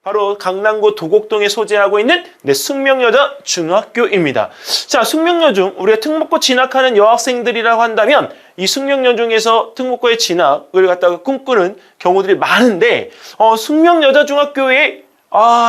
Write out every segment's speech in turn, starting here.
바로 강남구 도곡동에 소재하고 있는 숙명여자중학교입니다. 자, 숙명여중, 우리가 특목고 진학하는 여학생들이라고 한다면 이 숙명여중에서 특목고에 진학을 갖다가 꿈꾸는 경우들이 많은데 숙명여자중학교에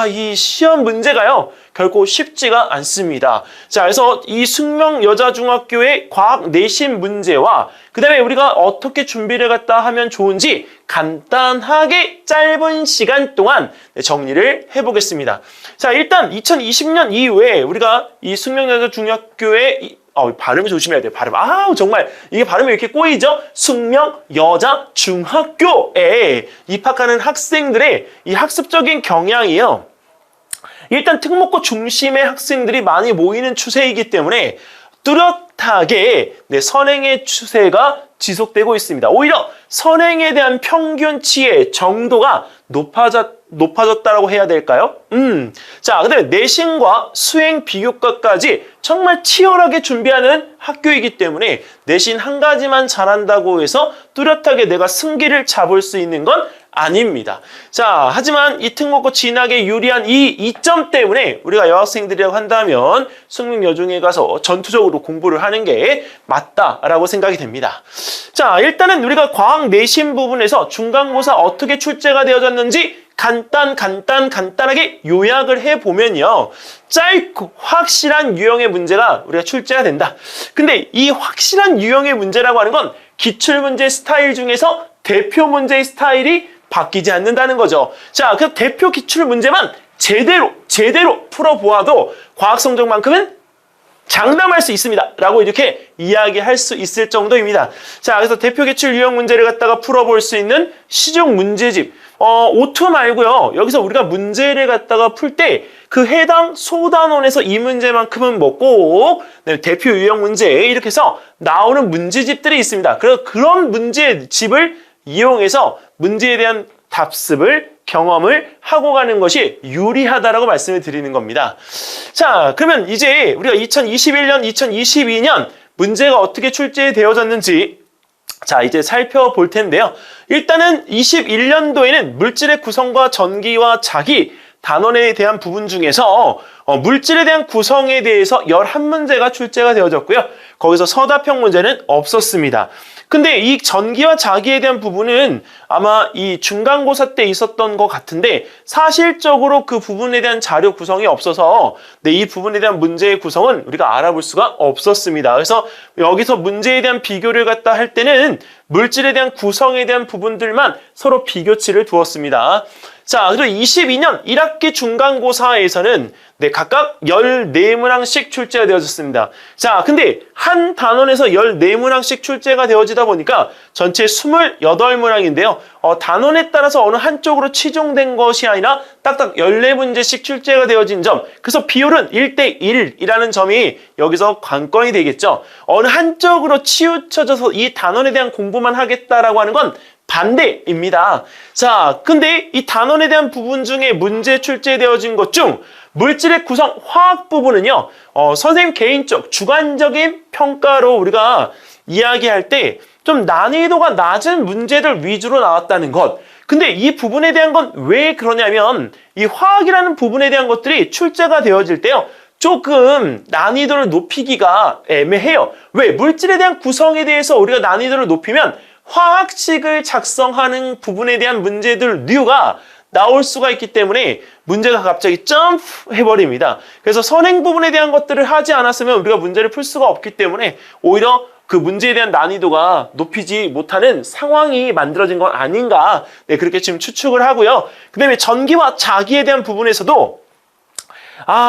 이 시험 문제가요, 결코 쉽지가 않습니다. 자, 그래서 이 숙명여자중학교의 과학 내신 문제와 그 다음에 우리가 어떻게 준비를 갖다 하면 좋은지 간단하게 짧은 시간 동안 정리를 해보겠습니다. 자, 일단 2020년 이후에 우리가 이 숙명여자중학교의 발음을 조심해야 돼요. 발음. 정말 이게 발음이 왜 이렇게 꼬이죠? 숙명여자중학교에 입학하는 학생들의 이 학습적인 경향이요, 일단 특목고 중심의 학생들이 많이 모이는 추세이기 때문에 뚜렷하게 선행의 추세가 지속되고 있습니다. 오히려 선행에 대한 평균치의 정도가 높아졌다라고 해야 될까요? 자, 그다음에 내신과 수행 비교과까지 정말 치열하게 준비하는 학교이기 때문에 내신 한 가지만 잘한다고 해서 뚜렷하게 내가 승기를 잡을 수 있는 건 아닙니다. 자, 하지만 이 특목고 진학에 유리한 이 이점 때문에 우리가 여학생들이라고 한다면 숙명여중에 가서 전투적으로 공부를 하는 게 맞다라고 생각이 됩니다. 자, 일단은 우리가 과학 내신 부분에서 중간고사 어떻게 출제가 되어졌는지 간단하게 요약을 해보면요, 짧고 확실한 유형의 문제가 우리가 출제가 된다. 근데 이 확실한 유형의 문제라고 하는 건 기출문제 스타일 중에서 대표 문제의 스타일이 바뀌지 않는다는 거죠. 자, 그 대표 기출 문제만 제대로 풀어보아도 과학 성적만큼은 장담할 수 있습니다 라고 이렇게 이야기할 수 있을 정도입니다. 자, 그래서 대표 기출 유형 문제를 갖다가 풀어볼 수 있는 시중 문제집, O2 말고요, 여기서 우리가 문제를 갖다가 풀 때 그 해당 소단원에서 이 문제만큼은 꼭 대표 유형 문제 이렇게 해서 나오는 문제집들이 있습니다. 그래서 그런 문제집을 이용해서 문제에 대한 답습을, 경험을 하고 가는 것이 유리하다라고 말씀을 드리는 겁니다. 자, 그러면 이제 우리가 2021년, 2022년 문제가 어떻게 출제되어졌는지 자, 이제 살펴볼 텐데요. 일단은 21년도에는 물질의 구성과 전기와 자기, 단원에 대한 부분 중에서 물질에 대한 구성에 대해서 11문제가 출제가 되어졌고요. 거기서 서답형 문제는 없었습니다. 근데 이 전기와 자기에 대한 부분은 아마 이 중간고사 때 있었던 것 같은데 사실적으로 그 부분에 대한 자료 구성이 없어서 이 부분에 대한 문제의 구성은 우리가 알아볼 수가 없었습니다. 그래서 여기서 문제에 대한 비교를 갖다 할 때는 물질에 대한 구성에 대한 부분들만 서로 비교치를 두었습니다. 자, 그리고 22년 1학기 중간고사에서는 각각 14문항씩 출제가 되어졌습니다. 자, 근데 한 단원에서 14문항씩 출제가 되어지다 보니까 전체 28문항인데요. 단원에 따라서 어느 한쪽으로 치중된 것이 아니라 딱딱 14문제씩 출제가 되어진 점, 그래서 비율은 1대1이라는 점이 여기서 관건이 되겠죠. 어느 한쪽으로 치우쳐져서 이 단원에 대한 공부만 하겠다라고 하는 건 반대입니다. 자, 근데 이 단원에 대한 부분 중에 문제 출제되어진 것 중 물질의 구성 화학 부분은요, 선생님 개인적 주관적인 평가로 우리가 이야기할 때 좀 난이도가 낮은 문제들 위주로 나왔다는 것. 근데 이 부분에 대한 건 왜 그러냐면 이 화학이라는 부분에 대한 것들이 출제가 되어질 때요, 조금 난이도를 높이기가 애매해요. 왜? 물질에 대한 구성에 대해서 우리가 난이도를 높이면 화학식을 작성하는 부분에 대한 문제들 류가 나올 수가 있기 때문에 문제가 갑자기 점프 해버립니다. 그래서 선행 부분에 대한 것들을 하지 않았으면 우리가 문제를 풀 수가 없기 때문에 오히려 그 문제에 대한 난이도가 높이지 못하는 상황이 만들어진 건 아닌가, 그렇게 지금 추측을 하고요. 그 다음에 전기와 자기에 대한 부분에서도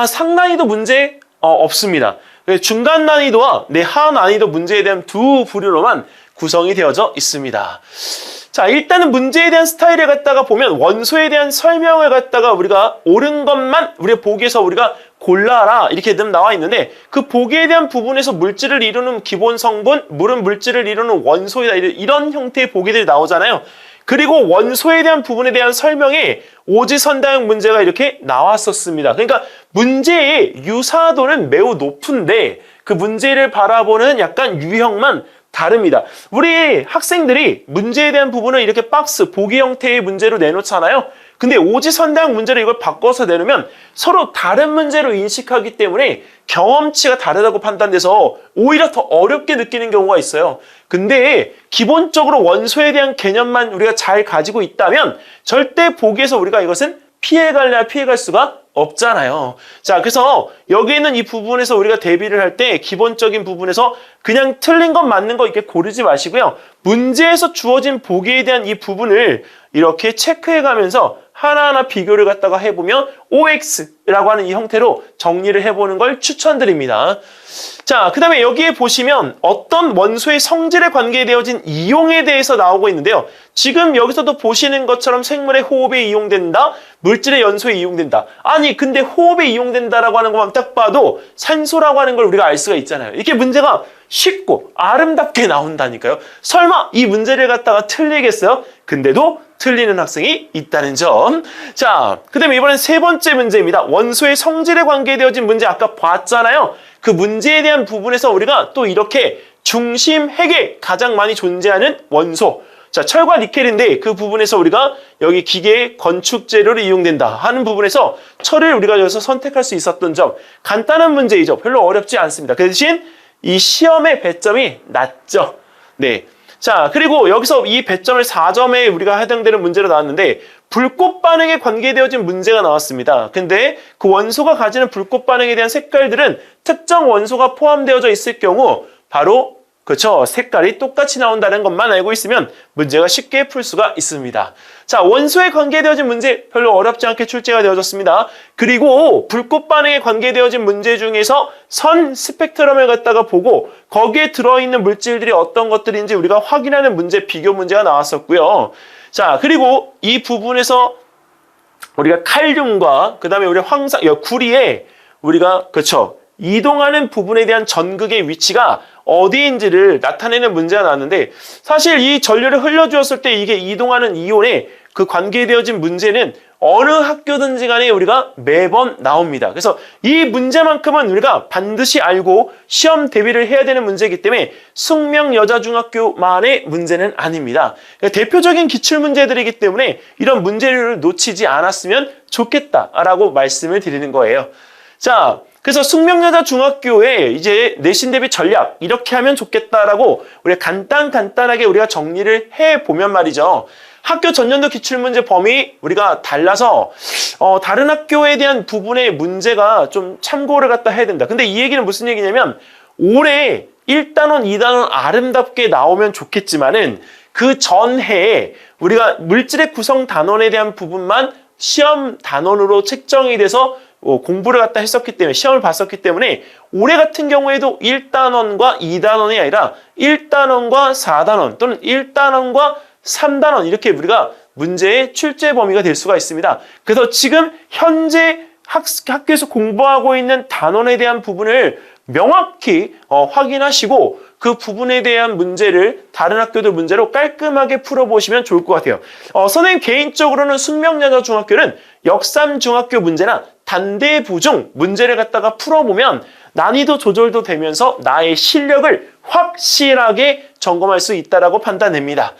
상난이도 문제 없습니다. 중간 난이도와 하 난이도 문제에 대한 두 부류로만 구성이 되어져 있습니다. 자, 일단은 문제에 대한 스타일을 갖다가 보면 원소에 대한 설명을 갖다가 우리가 옳은 것만 우리가 보기에서 우리가 골라라 이렇게 나와 있는데, 그 보기에 대한 부분에서 물질을 이루는 기본 성분, 물은 물질을 이루는 원소이다, 이런 형태의 보기들이 나오잖아요. 그리고 원소에 대한 부분에 대한 설명에 오지선다형 문제가 이렇게 나왔었습니다. 그러니까 문제의 유사도는 매우 높은데 그 문제를 바라보는 약간 유형만 다릅니다. 우리 학생들이 문제에 대한 부분을 이렇게 박스, 보기 형태의 문제로 내놓잖아요. 근데 오지선다형 문제를 이걸 바꿔서 내놓으면 서로 다른 문제로 인식하기 때문에 경험치가 다르다고 판단돼서 오히려 더 어렵게 느끼는 경우가 있어요. 근데 기본적으로 원소에 대한 개념만 우리가 잘 가지고 있다면 절대 보기에서 우리가 이것은 피해갈 수가 없잖아요. 자, 그래서 여기 있는 이 부분에서 우리가 대비를 할 때 기본적인 부분에서 그냥 틀린 것 맞는 거 이렇게 고르지 마시고요. 문제에서 주어진 보기에 대한 이 부분을 이렇게 체크해가면서 하나하나 비교를 갖다가 해보면 OX라고 하는 이 형태로 정리를 해보는 걸 추천드립니다. 자, 그 다음에 여기에 보시면 어떤 원소의 성질에 관계되어진 이용에 대해서 나오고 있는데요. 지금 여기서도 보시는 것처럼 생물의 호흡에 이용된다, 물질의 연소에 이용된다. 아니, 근데 호흡에 이용된다라고 하는 것만 딱 봐도 산소라고 하는 걸 우리가 알 수가 있잖아요. 이게 문제가 쉽고 아름답게 나온다니까요. 설마 이 문제를 갖다가 틀리겠어요? 근데도 틀리는 학생이 있다는 점. 자, 그 다음에 이번엔 세 번째 문제입니다. 원소의 성질에 관계되어진 문제 아까 봤잖아요. 그 문제에 대한 부분에서 우리가 또 이렇게 중심 핵에 가장 많이 존재하는 원소. 자, 철과 니켈인데 그 부분에서 우리가 여기 기계 건축 재료로 이용된다 하는 부분에서 철을 우리가 여기서 선택할 수 있었던 점. 간단한 문제이죠. 별로 어렵지 않습니다. 그 대신 이 시험의 배점이 낮죠. 네. 자, 그리고 여기서 이 배점을 4점에 우리가 해당되는 문제로 나왔는데 불꽃 반응에 관계되어진 문제가 나왔습니다. 근데 그 원소가 가지는 불꽃 반응에 대한 색깔들은 특정 원소가 포함되어져 있을 경우 바로 그렇죠. 색깔이 똑같이 나온다는 것만 알고 있으면 문제가 쉽게 풀 수가 있습니다. 자, 원소에 관계되어진 문제 별로 어렵지 않게 출제가 되어졌습니다. 그리고 불꽃 반응에 관계되어진 문제 중에서 선 스펙트럼을 갖다가 보고 거기에 들어있는 물질들이 어떤 것들인지 우리가 확인하는 문제, 비교 문제가 나왔었고요. 자, 그리고 이 부분에서 우리가 칼륨과 그 다음에 우리 황산, 구리에 우리가 그렇죠. 이동하는 부분에 대한 전극의 위치가 어디인지를 나타내는 문제가 나왔는데 사실 이 전류를 흘려주었을 때 이게 이동하는 이온에 그 관계되어진 문제는 어느 학교든지 간에 우리가 매번 나옵니다. 그래서 이 문제만큼은 우리가 반드시 알고 시험 대비를 해야 되는 문제이기 때문에 숙명여자중학교만의 문제는 아닙니다. 그러니까 대표적인 기출문제들이기 때문에 이런 문제를 놓치지 않았으면 좋겠다라고 말씀을 드리는 거예요. 자, 그래서 숙명여자중학교에 이제 내신 대비 전략 이렇게 하면 좋겠다라고 우리가 간단하게 우리가 정리를 해보면 말이죠. 학교 전년도 기출문제 범위 우리가 달라서 다른 학교에 대한 부분의 문제가 좀 참고를 갖다 해야 된다. 근데 이 얘기는 무슨 얘기냐면 올해 1단원, 2단원 아름답게 나오면 좋겠지만은 그 전해에 우리가 물질의 구성 단원에 대한 부분만 시험 단원으로 책정이 돼서 공부를 갖다 했었기 때문에 시험을 봤었기 때문에 올해 같은 경우에도 1단원과 2단원이 아니라 1단원과 4단원 또는 1단원과 3단원 이렇게 우리가 문제의 출제 범위가 될 수가 있습니다. 그래서 지금 현재 학교에서 공부하고 있는 단원에 대한 부분을 명확히 확인하시고 그 부분에 대한 문제를 다른 학교들 문제로 깔끔하게 풀어보시면 좋을 것 같아요. 선생님 개인적으로는 숙명여자중학교는 역삼중학교 문제나 단대부중 문제를 갖다가 풀어보면 난이도 조절도 되면서 나의 실력을 확실하게 점검할 수 있다라고 판단됩니다.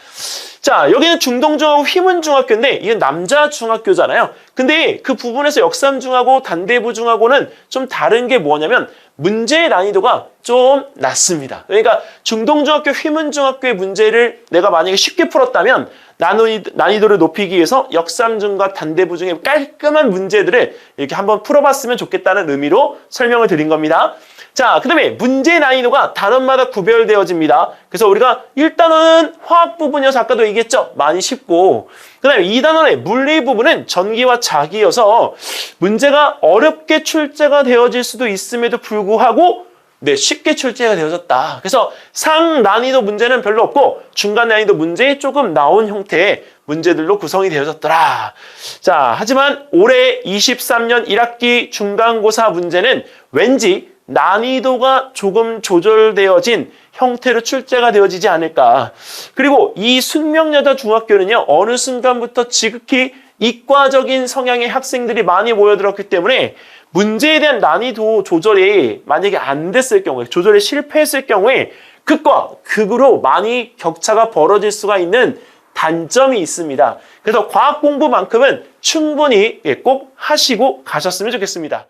자, 여기는 중동중하고 휘문중학교인데 이게 남자 중학교잖아요. 근데 그 부분에서 역삼중하고 단대부중하고는 좀 다른 게 뭐냐면 문제의 난이도가 좀 낮습니다. 그러니까 중동중학교, 휘문중학교의 문제를 내가 만약에 쉽게 풀었다면 난이도를 높이기 위해서 역삼중과 단대부중의 깔끔한 문제들을 이렇게 한번 풀어봤으면 좋겠다는 의미로 설명을 드린 겁니다. 자, 그 다음에 문제 난이도가 단원마다 구별되어집니다. 그래서 우리가 1단원은 화학 부분이어서 아까도 얘기했죠. 많이 쉽고 그 다음에 2단원의 물리 부분은 전기와 자기여서 문제가 어렵게 출제가 되어질 수도 있음에도 불구하고 쉽게 출제가 되어졌다. 그래서 상 난이도 문제는 별로 없고 중간 난이도 문제에 조금 나온 형태의 문제들로 구성이 되어졌더라. 자, 하지만 올해 23년 1학기 중간고사 문제는 왠지 난이도가 조금 조절되어진 형태로 출제가 되어지지 않을까. 그리고 이 숙명여자중학교는요, 어느 순간부터 지극히 이과적인 성향의 학생들이 많이 모여들었기 때문에 문제에 대한 난이도 조절이 만약에 안 됐을 경우에, 조절에 실패했을 경우에 극과 극으로 많이 격차가 벌어질 수가 있는 단점이 있습니다. 그래서 과학 공부만큼은 충분히 꼭 하시고 가셨으면 좋겠습니다.